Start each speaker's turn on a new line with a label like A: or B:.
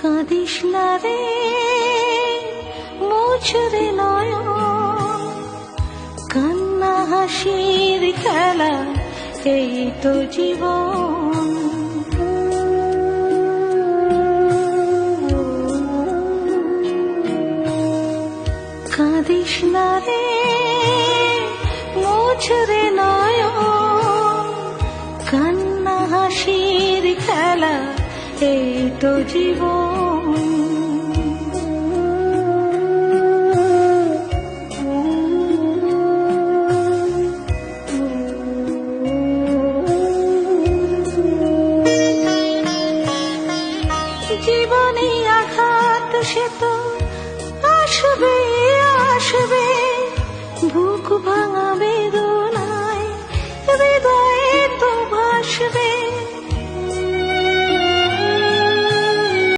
A: কাঁদিস না রে মুছরে নয়ন, কান্না হাসির খেলা এই তো জীবন। কাঁদিস না রে মুছরে নয়ন, কান্না হাসির খেলা এই তো জীবন। জীবনে আঘাত সে তো আসবে আসবে, বুক